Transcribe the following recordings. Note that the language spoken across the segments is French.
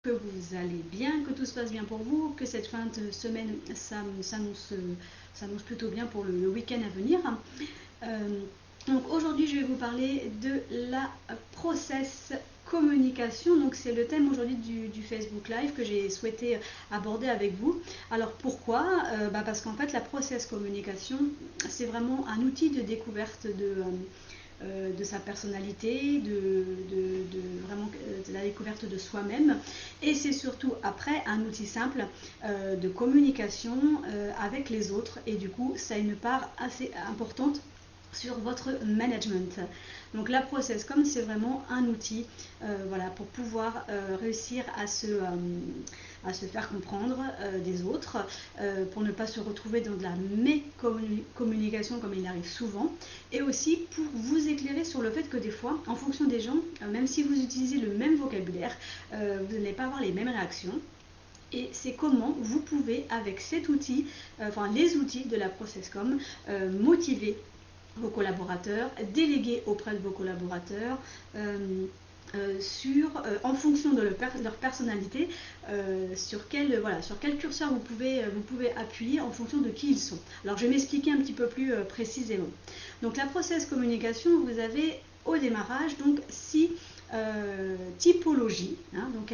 Que vous allez bien, que tout se passe bien pour vous, que cette fin de semaine s'annonce plutôt bien pour le week-end à venir. Donc aujourd'hui je vais vous parler de la process communication. Donc c'est le thème aujourd'hui du Facebook Live que j'ai souhaité aborder avec vous. Alors pourquoi parce qu'en fait la process communication c'est vraiment un outil de découverte de sa personnalité, vraiment de la découverte de soi-même. Et c'est surtout après un outil simple de communication avec les autres. Et du coup, ça a une part assez importante sur votre management. Donc la process comme c'est vraiment un outil voilà, pour pouvoir réussir à se faire comprendre des autres, pour ne pas se retrouver dans de la mécommunication comme il arrive souvent, et aussi pour vous éclairer sur le fait que des fois, en fonction des gens, même si vous utilisez le même vocabulaire, vous n'allez pas avoir les mêmes réactions. Et c'est comment vous pouvez, avec cet outil, les outils de la ProcessCom, motiver vos collaborateurs, déléguer auprès de vos collaborateurs, en fonction de leur personnalité, sur quel curseur vous pouvez appuyer en fonction de qui ils sont. Alors je vais m'expliquer un petit peu plus précisément. Donc la process communication, vous avez au démarrage donc 6 typologies. Donc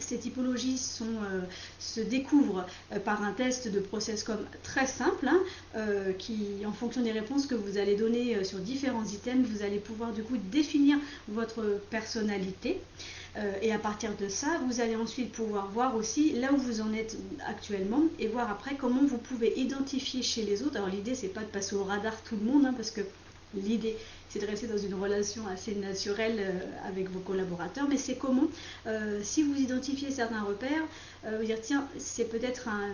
ces typologies se découvrent par un test de ProcessCom très simple, qui, en fonction des réponses que vous allez donner sur différents items, vous allez pouvoir du coup définir votre personnalité. Et à partir de ça, vous allez ensuite pouvoir voir aussi là où vous en êtes actuellement et voir après comment vous pouvez identifier chez les autres. Alors l'idée, c'est pas de passer au radar tout le monde, parce que l'idée, c'est de rester dans une relation assez naturelle avec vos collaborateurs, mais c'est comment, si vous identifiez certains repères, vous dire tiens, c'est peut-être un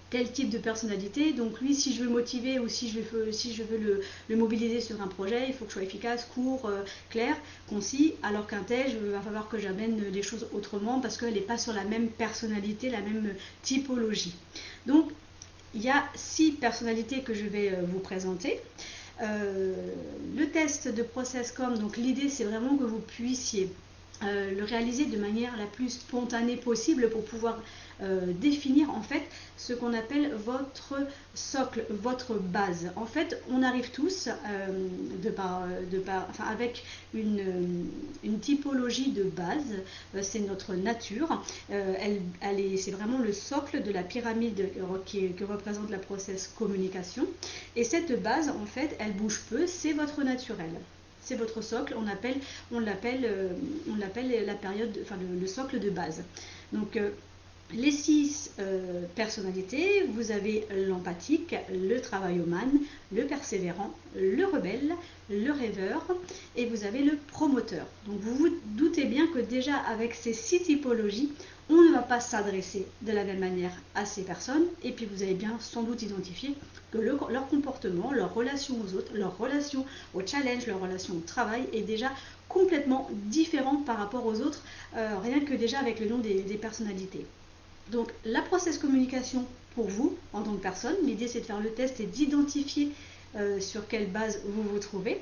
tel type de personnalité, donc lui, si je veux motiver ou si je veux le mobiliser sur un projet, il faut que je sois efficace, court, clair, concis, alors qu'un tel, il va falloir que j'amène les choses autrement parce qu'elle n'est pas sur la même personnalité, la même typologie. Donc il y a 6 personnalités que je vais vous présenter. Le test de ProcessCom, donc l'idée c'est vraiment que vous puissiez le réaliser de manière la plus spontanée possible pour pouvoir définir en fait ce qu'on appelle votre socle, votre base. En fait, on arrive tous avec une typologie de base, c'est notre nature. C'est vraiment le socle de la pyramide que représente la process communication. Et cette base, en fait, elle bouge peu, c'est votre naturel. C'est votre socle, on l'appelle la période, le socle de base. Donc les 6 personnalités, vous avez l'empathique, le travailloman, le persévérant, le rebelle, le rêveur, et vous avez le promoteur. Donc vous vous doutez bien que déjà avec ces 6 typologies, on ne va pas s'adresser de la même manière à ces personnes, et puis vous avez bien sans doute identifié que leur comportement, leur relation aux autres, leur relation au challenge, leur relation au travail est déjà complètement différent par rapport aux autres, rien que déjà avec le nom des personnalités. Donc la process communication pour vous en tant que personne, l'idée c'est de faire le test et d'identifier sur quelle base vous vous trouvez.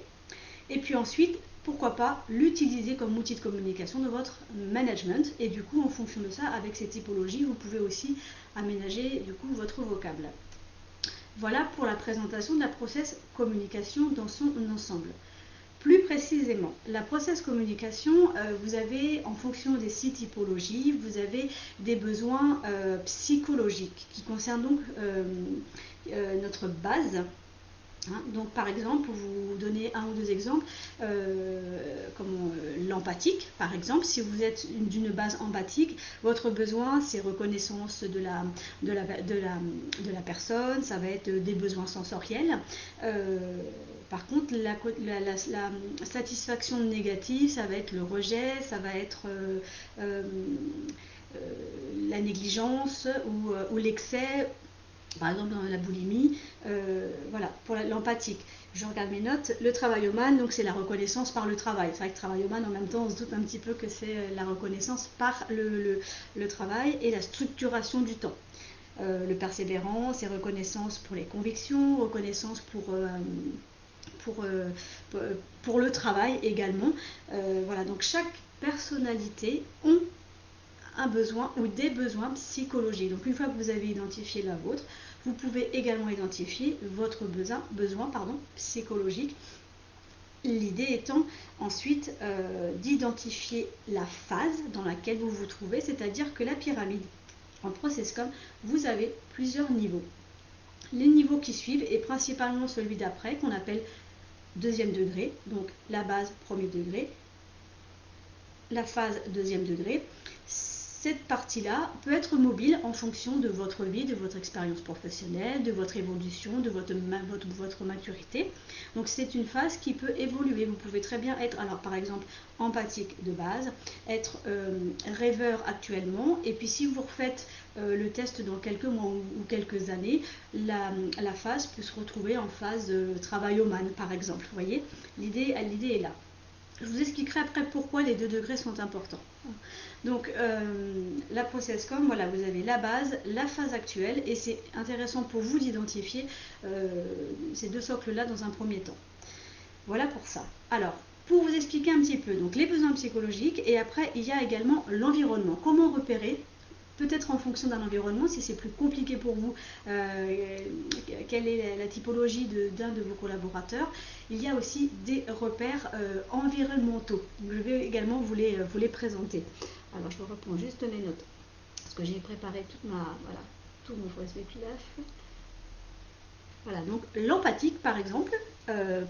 Et puis ensuite, pourquoi pas l'utiliser comme outil de communication de votre management. Et du coup, en fonction de ça, avec ces typologies, vous pouvez aussi aménager du coup votre vocable. Voilà pour la présentation de la process communication dans son ensemble. Plus précisément, la process communication, vous avez, en fonction des 6 typologies, vous avez des besoins psychologiques qui concernent donc notre base. Donc par exemple, pour vous donner un ou deux exemples, l'empathique, par exemple, si vous êtes d'une base empathique, votre besoin c'est reconnaissance de la personne, ça va être des besoins sensoriels. Par contre, la satisfaction négative, ça va être le rejet, ça va être la négligence ou l'excès. Par exemple dans la boulimie, voilà, pour l'empathique. Je regarde mes notes, le travailloman, donc c'est la reconnaissance par le travail. C'est vrai que travailloman, en même temps, on se doute un petit peu que c'est la reconnaissance par le travail et la structuration du temps. Le persévérant, c'est reconnaissance pour les convictions, reconnaissance pour le travail également. Voilà, donc chaque personnalité ont un besoin ou des besoins psychologiques. Donc une fois que vous avez identifié la vôtre, vous pouvez également identifier votre besoin psychologique. L'idée étant ensuite d'identifier la phase dans laquelle vous vous trouvez, c'est-à-dire que la pyramide en ProcessCom, vous avez plusieurs niveaux. Les niveaux qui suivent et principalement celui d'après qu'on appelle deuxième degré, donc la base premier degré, la phase deuxième degré. Cette partie-là peut être mobile en fonction de votre vie, de votre expérience professionnelle, de votre évolution, de votre maturité. Donc c'est une phase qui peut évoluer. Vous pouvez très bien être, alors par exemple, empathique de base, être rêveur actuellement, et puis si vous refaites le test dans quelques mois ou quelques années, la phase peut se retrouver en phase travaillomane, par exemple. Vous voyez, l'idée est là. Je vous expliquerai après pourquoi les 2 degrés sont importants. Donc la ProcessCom, voilà, vous avez la base, la phase actuelle, et c'est intéressant pour vous d'identifier ces 2 socles-là dans un premier temps. Voilà pour ça. Alors, pour vous expliquer un petit peu, donc les besoins psychologiques, et après il y a également l'environnement. Comment repérer? Peut-être en fonction d'un environnement, si c'est plus compliqué pour vous, quelle est la typologie d'un de vos collaborateurs. Il y a aussi des repères environnementaux. Donc, je vais également vous les présenter. Alors je reprends juste mes notes, parce que j'ai préparé tout mon spéculatif. Voilà, donc l'empathique par exemple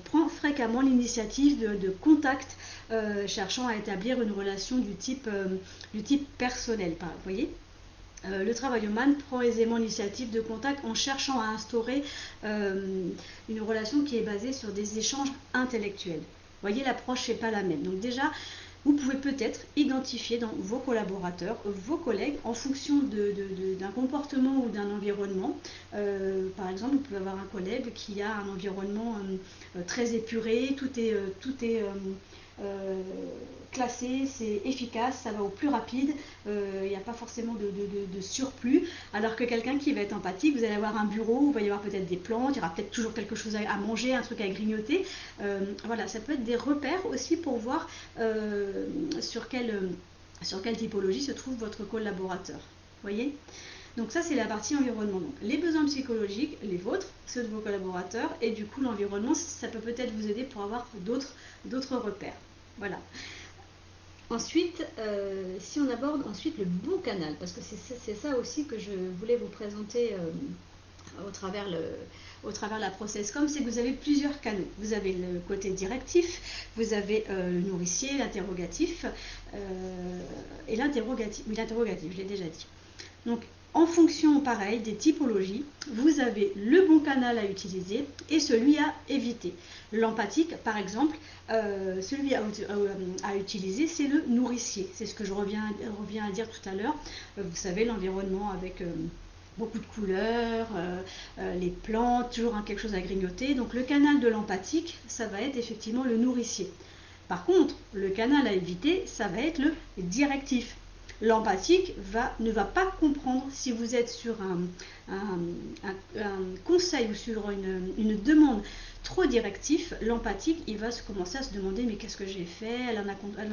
prend fréquemment l'initiative de contact cherchant à établir une relation du type personnel, vous voyez. Le travaillomane prend aisément l'initiative de contact en cherchant à instaurer une relation qui est basée sur des échanges intellectuels. Vous voyez, l'approche n'est pas la même. Donc déjà, vous pouvez peut-être identifier dans vos collaborateurs, vos collègues, en fonction d'un comportement ou d'un environnement. Par exemple, vous pouvez avoir un collègue qui a un environnement très épuré, tout est classé, c'est efficace, ça va au plus rapide, il n'y a pas forcément de surplus, alors que quelqu'un qui va être empathique, vous allez avoir un bureau où il va y avoir peut-être des plantes, il y aura peut-être toujours quelque chose à manger, un truc à grignoter. Voilà, ça peut être des repères aussi pour voir sur quelle typologie se trouve votre collaborateur. Vous voyez ? Donc ça, c'est la partie environnement. Donc, les besoins psychologiques, les vôtres, ceux de vos collaborateurs, et du coup l'environnement, ça peut peut-être vous aider pour avoir d'autres repères. Voilà. Ensuite, si on aborde ensuite le bon canal, parce que c'est ça aussi que je voulais vous présenter au travers la ProcessCom, c'est que vous avez plusieurs canaux. Vous avez le côté directif, vous avez le nourricier, l'interrogatif, et l'interrogatif, je l'ai déjà dit. Donc, en fonction, pareil, des typologies, vous avez le bon canal à utiliser et celui à éviter. L'empathique, par exemple, celui à utiliser, c'est le nourricier. C'est ce que je reviens à dire tout à l'heure. Vous savez, l'environnement avec beaucoup de couleurs, les plantes, toujours quelque chose à grignoter. Donc, le canal de l'empathique, ça va être effectivement le nourricier. Par contre, le canal à éviter, ça va être le directif. L'empathique ne va pas comprendre si vous êtes sur un conseil ou sur une demande trop directif. L'empathique, il va commencer à se demander mais qu'est-ce que j'ai fait, elle en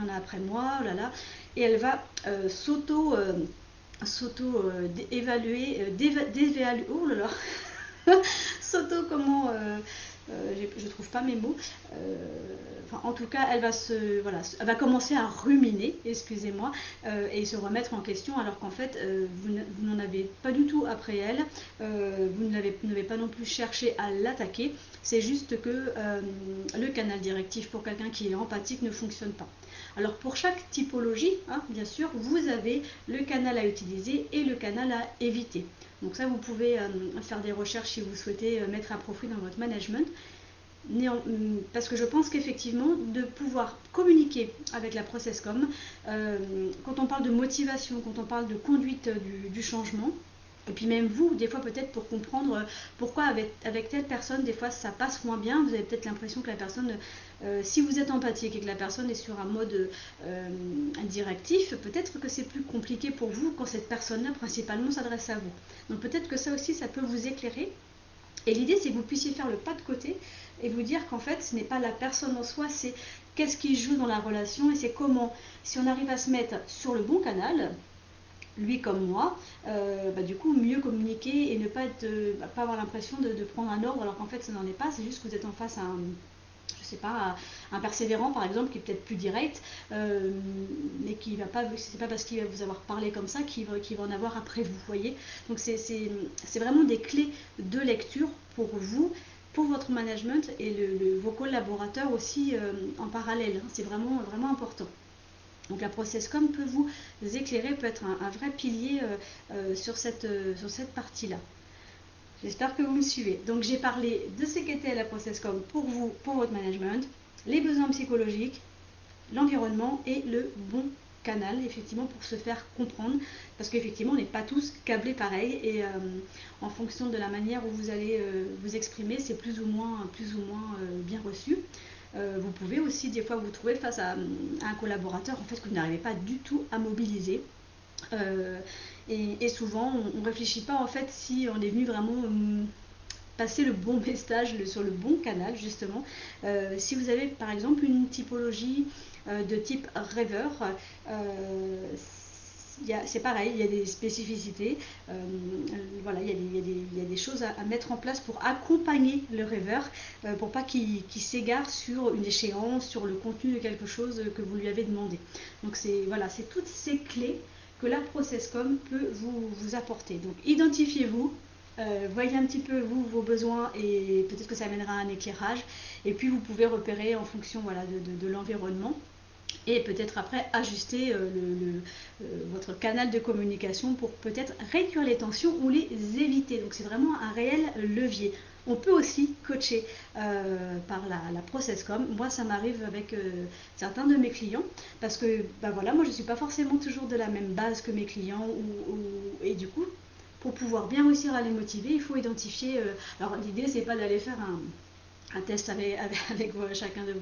a après moi, oh là là, et elle va s'auto-évaluer, oh là là, je trouve pas mes mots. En tout cas, elle va commencer à ruminer, excusez-moi, et se remettre en question, alors qu'en fait, vous n'en avez pas du tout après elle. Vous n'avez pas non plus cherché à l'attaquer. C'est juste que le canal directif pour quelqu'un qui est empathique ne fonctionne pas. Alors pour chaque typologie, bien sûr, vous avez le canal à utiliser et le canal à éviter. Donc ça, vous pouvez faire des recherches si vous souhaitez mettre à profit dans votre management. Parce que je pense qu'effectivement, de pouvoir communiquer avec la ProcessCom, quand on parle de motivation, quand on parle de conduite du changement, et puis même vous, des fois peut-être pour comprendre pourquoi avec telle personne, des fois ça passe moins bien, vous avez peut-être l'impression que la personne, si vous êtes empathique et que la personne est sur un mode directif, peut-être que c'est plus compliqué pour vous quand cette personne-là principalement s'adresse à vous. Donc peut-être que ça aussi, ça peut vous éclairer. Et l'idée, c'est que vous puissiez faire le pas de côté et vous dire qu'en fait, ce n'est pas la personne en soi, c'est qu'est-ce qui joue dans la relation et c'est comment, si on arrive à se mettre sur le bon canal, lui comme moi, du coup mieux communiquer et ne pas, pas avoir l'impression de prendre un ordre alors qu'en fait ça n'en est pas, c'est juste que vous êtes en face à un, je sais pas, un persévérant par exemple qui est peut-être plus direct, mais qui va pas, c'est pas parce qu'il va vous avoir parlé comme ça qu'il va en avoir après vous, voyez. Donc c'est vraiment des clés de lecture pour vous, pour votre management et vos collaborateurs aussi en parallèle, hein. C'est vraiment, vraiment important. Donc la ProcessCom peut vous éclairer, peut être un vrai pilier sur cette partie-là. J'espère que vous me suivez. Donc j'ai parlé de ce qu'était la ProcessCom pour vous, pour votre management, les besoins psychologiques, l'environnement et le bon canal, effectivement, pour se faire comprendre, parce qu'effectivement on n'est pas tous câblés pareil, et en fonction de la manière où vous allez vous exprimer, c'est plus ou moins bien reçu. Vous pouvez aussi des fois vous trouver face à un collaborateur en fait que vous n'arrivez pas du tout à mobiliser. Et souvent on ne réfléchit pas en fait si on est venu vraiment passer le bon message sur le bon canal justement. Si vous avez par exemple une typologie de type rêveur, c'est pareil, il y a des spécificités, voilà, il y a des choses à mettre en place pour accompagner le rêveur, pour pas qu'il s'égare sur une échéance, sur le contenu de quelque chose que vous lui avez demandé. Donc voilà, c'est toutes ces clés que la ProcessCom peut vous apporter. Donc identifiez-vous, voyez un petit peu vous vos besoins et peut-être que ça amènera un éclairage, et puis vous pouvez repérer en fonction, voilà, de l'environnement, et peut-être après ajuster votre canal de communication pour peut-être réduire les tensions ou les éviter. Donc c'est vraiment un réel levier. On peut aussi coacher par la ProcessCom. Moi ça m'arrive avec certains de mes clients, parce que voilà, moi je ne suis pas forcément toujours de la même base que mes clients, et du coup pour pouvoir bien réussir à les motiver, il faut identifier, alors l'idée c'est pas d'aller faire un test avec chacun de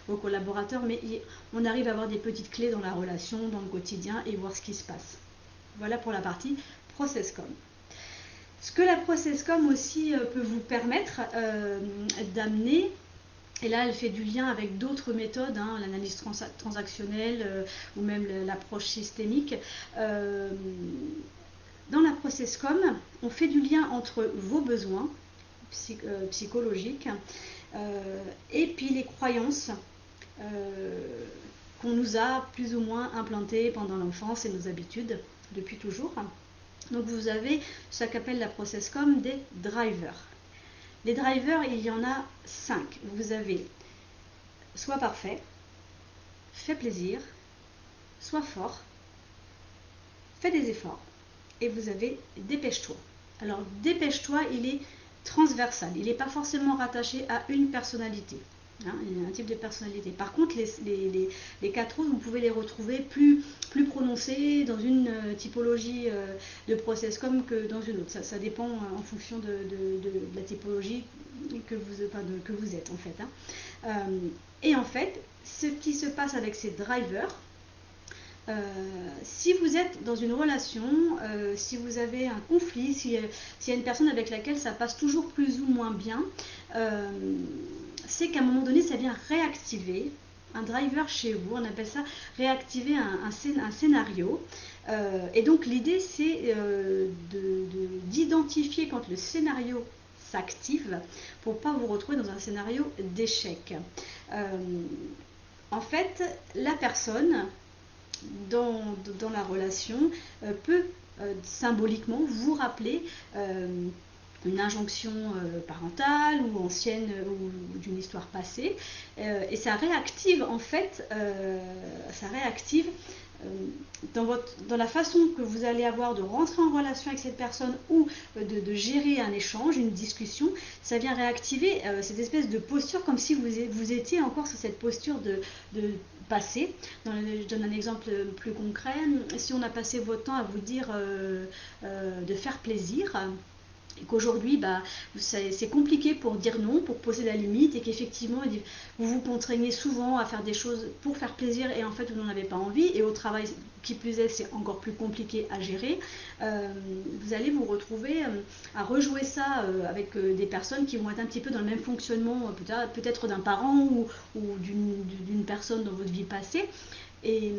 vos collaborateurs, mais on arrive à avoir des petites clés dans la relation, dans le quotidien, et voir ce qui se passe. Voilà pour la partie ProcessCom. Ce que la ProcessCom aussi peut vous permettre d'amener, et là elle fait du lien avec d'autres méthodes, hein, l'analyse transactionnelle ou même l'approche systémique. Dans la ProcessCom, on fait du lien entre vos besoins psychologiques et puis les croyances qu'on nous a plus ou moins implantées pendant l'enfance et nos habitudes depuis toujours. Donc vous avez ce qu'appelle la ProcessCom des drivers. Les drivers, il y en a 5. Vous avez soit parfait, fais plaisir, sois fort, fais des efforts, et vous avez dépêche-toi. Alors dépêche-toi, il est transversal, il n'est pas forcément rattaché à une personnalité, hein, il y a un type de personnalité. Par contre les 4 autres, vous pouvez les retrouver plus prononcés dans une typologie de ProcessCom que dans une autre. Ça dépend en fonction de la typologie que vous êtes en fait, hein. Et en fait ce qui se passe avec ces drivers, si vous êtes dans une relation, si vous avez un conflit, s'il y a une personne avec laquelle ça passe toujours plus ou moins bien, c'est qu'à un moment donné ça vient réactiver un driver chez vous, on appelle ça réactiver un scénario. Et donc l'idée c'est d'identifier quand le scénario s'active pour ne pas vous retrouver dans un scénario d'échec. En fait, la personne dans la relation peut symboliquement vous rappeler une injonction parentale ou ancienne ou d'une histoire passée, et ça réactive en fait, dans la façon que vous allez avoir de rentrer en relation avec cette personne ou de gérer un échange, une discussion. Ça vient réactiver cette espèce de posture, comme si vous étiez encore sur cette posture de passé. Je donne un exemple plus concret. Si on a passé votre temps à vous dire de faire plaisir, et qu'aujourd'hui c'est compliqué pour dire non, pour poser la limite, et qu'effectivement vous vous contraignez souvent à faire des choses pour faire plaisir et en fait vous n'en avez pas envie, et au travail qui plus est c'est encore plus compliqué à gérer, vous allez vous retrouver à rejouer ça avec des personnes qui vont être un petit peu dans le même fonctionnement, peut-être d'un parent ou d'une personne dans votre vie passée. Et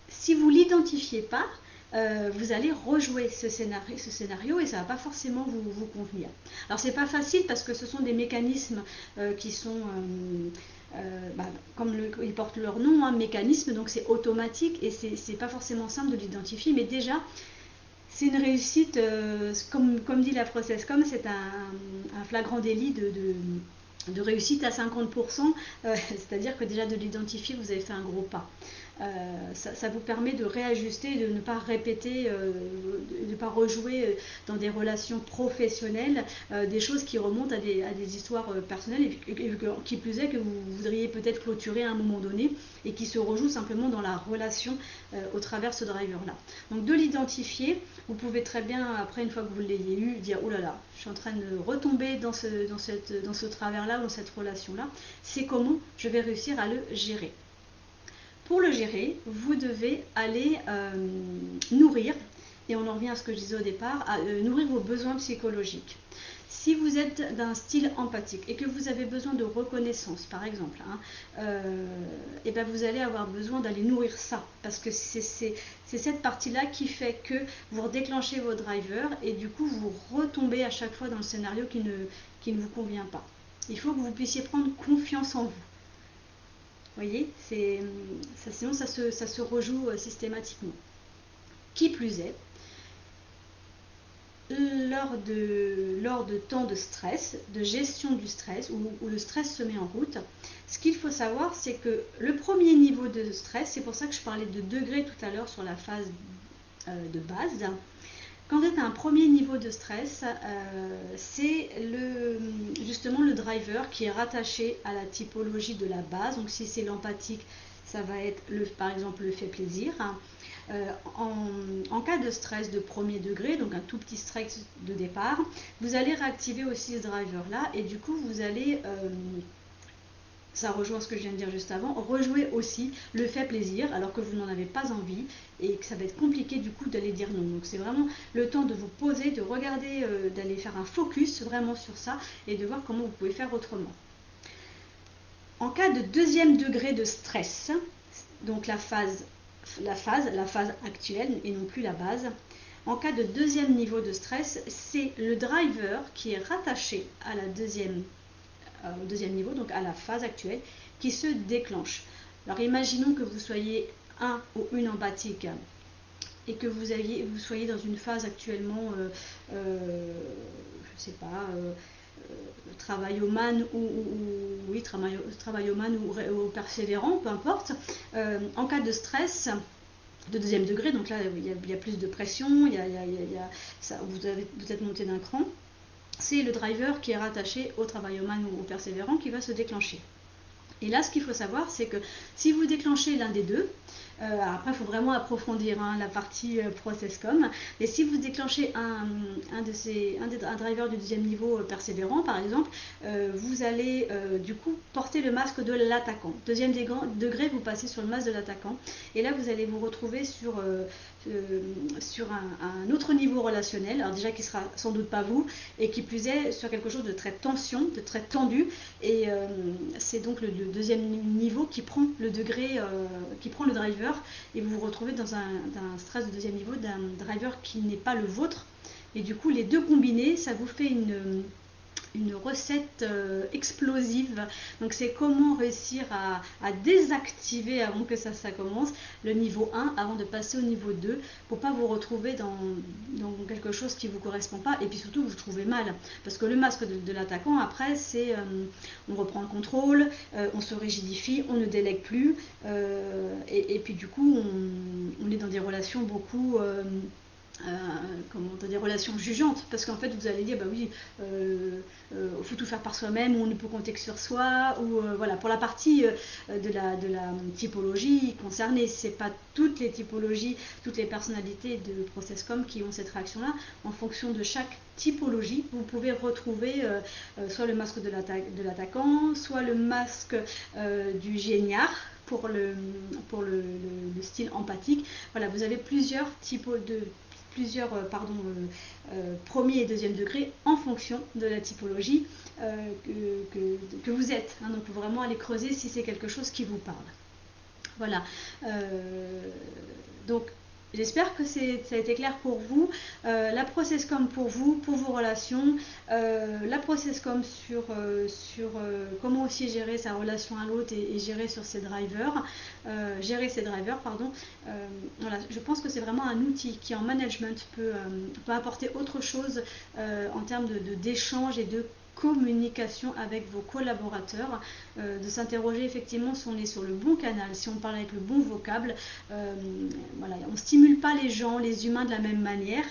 si vous ne l'identifiez pas, vous allez rejouer ce scénario et ça ne va pas forcément vous convenir. Alors c'est pas facile parce que ce sont des mécanismes qui sont comme ils portent leur nom, mécanisme, donc c'est automatique et c'est pas forcément simple de l'identifier, mais déjà c'est une réussite, comme dit la ProcessCom, c'est un flagrant délit de réussite à 50%, c'est-à-dire que déjà de l'identifier, vous avez fait un gros pas. Ça vous permet de réajuster, de ne pas répéter, de ne pas rejouer dans des relations professionnelles des choses qui remontent à des histoires personnelles et qui plus est que vous voudriez peut-être clôturer à un moment donné et qui se rejouent simplement dans la relation au travers ce driver-là. Donc de l'identifier, vous pouvez très bien, après une fois que vous l'ayez eu, dire « Oh là là, je suis en train de retomber dans ce travers-là, dans cette relation-là. C'est comment je vais réussir à le gérer ?» Pour le gérer, vous devez aller nourrir, et on en revient à ce que je disais au départ, à nourrir vos besoins psychologiques. Si vous êtes d'un style empathique et que vous avez besoin de reconnaissance, par exemple, et ben vous allez avoir besoin d'aller nourrir ça, parce que c'est cette partie-là qui fait que vous redéclenchez vos drivers et du coup vous retombez à chaque fois dans le scénario qui ne vous convient pas. Il faut que vous puissiez prendre confiance en vous. Vous voyez, sinon ça se rejoue systématiquement. Qui plus est, lors de temps de stress, de gestion du stress, où le stress se met en route, ce qu'il faut savoir, c'est que le premier niveau de stress, c'est pour ça que je parlais de degrés tout à l'heure sur la phase de base. Quand vous êtes à un premier niveau de stress, c'est justement le driver qui est rattaché à la typologie de la base. Donc si c'est l'empathique, ça va être par exemple le fait plaisir. En cas de stress de premier degré, donc un tout petit stress de départ, vous allez réactiver aussi ce driver-là et du coup vous allez... ça rejoint ce que je viens de dire juste avant, rejouer aussi le fait plaisir alors que vous n'en avez pas envie et que ça va être compliqué du coup d'aller dire non. Donc c'est vraiment le temps de vous poser, de regarder, d'aller faire un focus vraiment sur ça et de voir comment vous pouvez faire autrement. En cas de deuxième degré de stress, donc la phase actuelle et non plus la base, en cas de deuxième niveau de stress, c'est le driver qui est rattaché à la au deuxième niveau, donc à la phase actuelle, qui se déclenche. Alors imaginons que vous soyez un ou une empathique et que vous soyez dans une phase actuellement, je ne sais pas, travaillomane travaillomane ou persévérant, peu importe. En cas de stress de deuxième degré, donc là il y a plus de pression, vous êtes monté d'un cran. C'est le driver qui est rattaché au travaillomane ou au persévérant qui va se déclencher. Et là, ce qu'il faut savoir, c'est que si vous déclenchez l'un des deux, après il faut vraiment approfondir la partie ProcessCom, mais si vous déclenchez un driver du deuxième niveau persévérant par exemple, vous allez du coup porter le masque de l'attaquant. Deuxième degré, vous passez sur le masque de l'attaquant, et là vous allez vous retrouver sur un autre niveau relationnel, alors déjà qui sera sans doute pas vous, et qui plus est sur quelque chose de très de très tendu, et c'est donc le deuxième niveau qui prend le degré, qui prend le driver, et vous vous retrouvez dans un stress de deuxième niveau d'un driver qui n'est pas le vôtre, et du coup les deux combinés, ça vous fait une recette explosive. Donc c'est comment réussir à désactiver avant que ça commence le niveau 1 avant de passer au niveau 2 pour pas vous retrouver dans quelque chose qui vous correspond pas et puis surtout vous trouvez mal, parce que le masque de l'attaquant après c'est on reprend le contrôle, on se rigidifie, on ne délègue plus, et puis du coup on est dans des relations beaucoup des relations jugeantes, parce qu'en fait vous allez dire bah oui, faut tout faire par soi-même, ou on ne peut compter que sur soi, ou voilà, pour la partie de la typologie concernée. C'est pas toutes les typologies, toutes les personnalités de ProcessCom qui ont cette réaction là. En fonction de chaque typologie, vous pouvez retrouver soit le masque de l'attaquant, soit le masque du géniard pour le style empathique. Voilà, vous avez plusieurs premier et deuxième degré en fonction de la typologie que vous êtes. Donc il faut vraiment aller creuser si c'est quelque chose qui vous parle. Voilà. Donc J'espère que ça a été clair pour vous. La processcom pour vous, pour vos relations, la processcom sur comment aussi gérer sa relation à l'autre et gérer sur ses drivers, pardon. Voilà, je pense que c'est vraiment un outil qui en management peut apporter autre chose en termes d'échange et de communication avec vos collaborateurs, de s'interroger effectivement si on est sur le bon canal, si on parle avec le bon vocable. Voilà, on ne stimule pas les gens, les humains de la même manière.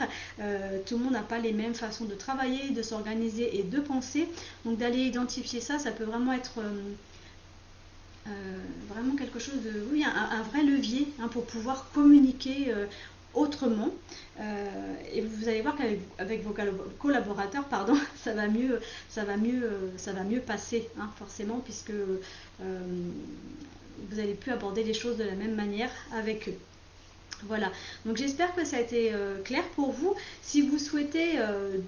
Tout le monde n'a pas les mêmes façons de travailler, de s'organiser et de penser. Donc d'aller identifier ça, ça peut vraiment être vraiment quelque chose de, oui, un vrai levier pour pouvoir communiquer autrement, et vous allez voir qu'avec vos collaborateurs, pardon, ça va mieux passer, forcément, puisque vous allez plus aborder les choses de la même manière avec eux. Voilà, donc j'espère que ça a été clair pour vous. Si vous souhaitez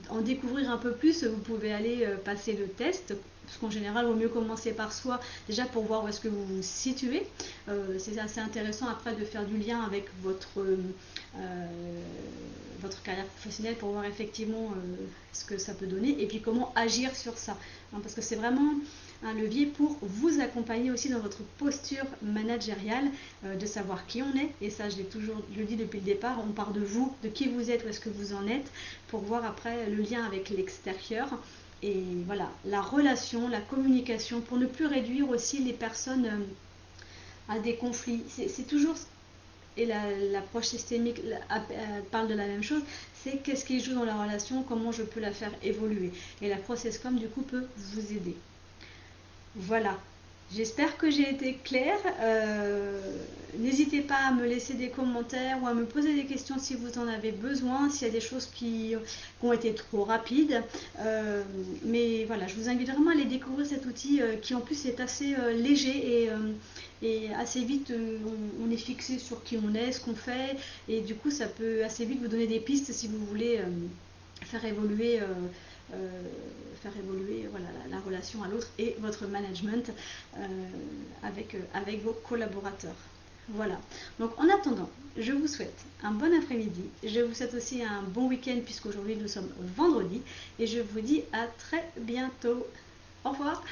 en découvrir un peu plus, vous pouvez aller passer le test, parce qu'en général, il vaut mieux commencer par soi, déjà pour voir où est-ce que vous vous situez. C'est assez intéressant après de faire du lien avec votre carrière professionnelle pour voir effectivement ce que ça peut donner et puis comment agir sur ça. Parce que c'est vraiment un levier pour vous accompagner aussi dans votre posture managériale, de savoir qui on est, et ça je le dis depuis le départ, on part de vous, de qui vous êtes, où est-ce que vous en êtes, pour voir après le lien avec l'extérieur, et voilà, la relation, la communication, pour ne plus réduire aussi les personnes à des conflits. C'est toujours, et l'approche systémique parle de la même chose, c'est qu'est-ce qui joue dans la relation, comment je peux la faire évoluer, et la processcom du coup peut vous aider. Voilà, j'espère que j'ai été claire. N'hésitez pas à me laisser des commentaires ou à me poser des questions si vous en avez besoin, s'il y a des choses qui ont été trop rapides. Mais voilà, je vous invite vraiment à aller découvrir cet outil qui en plus est assez léger, et assez vite on est fixé sur qui on est, ce qu'on fait, et du coup ça peut assez vite vous donner des pistes si vous voulez faire évoluer voilà, la relation à l'autre et votre management avec vos collaborateurs. Voilà, donc en attendant, je vous souhaite un bon après-midi, je vous souhaite aussi un bon week-end puisqu'aujourd'hui nous sommes vendredi, et je vous dis à très bientôt. Au revoir.